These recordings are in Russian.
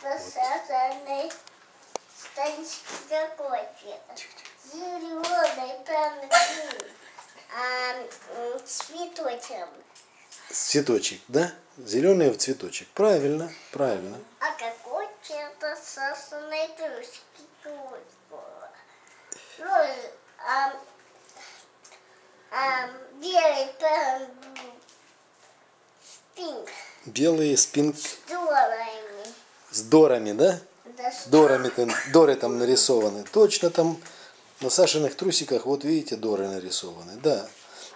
Сасаный станички какой цвет? Зеленый, прямо цветочек. Цветочек, да? Зеленый в цветочек. Правильно, правильно. А какой цвет сасаной трусики? Белый прям спинг. Белый спинг С дорами. с дорами, да? Да, С доры там нарисованы. Точно там на Сашиных трусиках, вот видите, доры нарисованы. Да.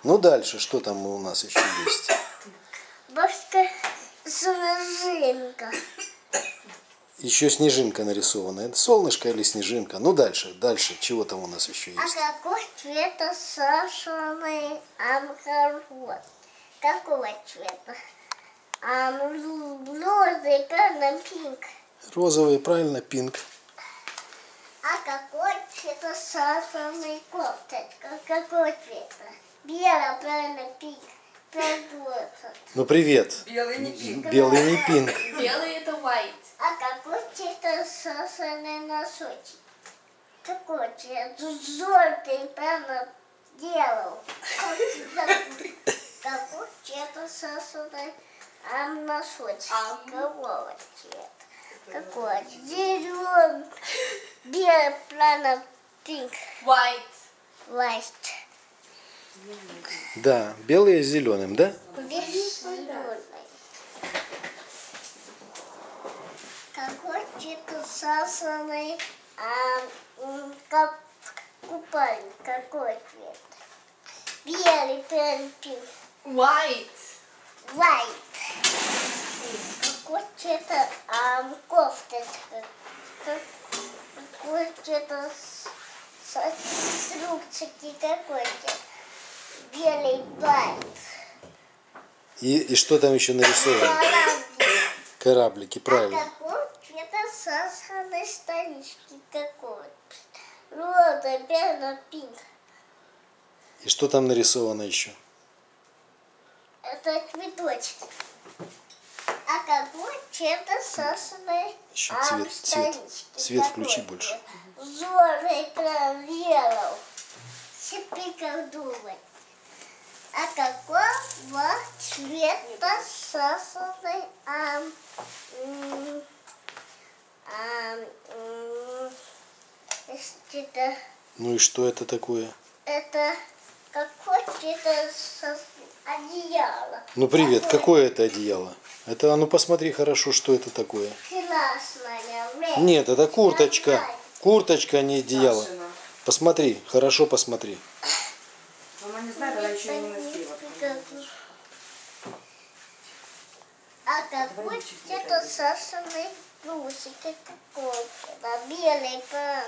Ну дальше, что там у нас еще есть? бабушка снежинка. Еще снежинка нарисована. Это солнышко или снежинка? Ну дальше, чего там у нас еще А есть? какой цвета Сашиный амхарот? Какого цвета? Розовый, прямо пинк. Розовый, правильно, пинк. А какой цвета Сашиный кофточка? Какого цвета? Белый, правильно, пинк. Продолжится. Ну привет. Белый не пинк. Белый не пинк. Белый это white. А какой цвета Сашиный носочек? Какой цвет? Желтый, прямо делал. Какой цвета Сашиный носочек? Какого цвета? Какой? Зеленый, белый, прямо пинк, White. white. Да, белый с зеленым, да? Зеленый. Какой цвет Сашиный купальник? Какой цвет? Белый, прям пинк. White. White. Какой цвет кофточка? Какой цвет трубчики? Какой цвет? Белый, white. И что там еще нарисовано? Кораблики, А правильно. какой цвет Сашиной станички? Какой? Розовый, белый, пинк. И что там нарисовано еще? Это цветочек. А какой цвет Сашиной Еще цвет. станички? Свет Какой включи цвет? больше. Желтый, прям yellow. Теперь думать. А какого цвета Сашиной Ну и что это такое? это какой цвет одеяло? Ну привет, какое это одеяло? Это, ну посмотри хорошо, что это такое. Красное. Нет, это курточка. Курточка, а не одеяло. Сашина. Посмотри, хорошо посмотри. Мама не знает, она еще не носила. А какой цвет Сашиной трусики? Какой? Белый, прямо.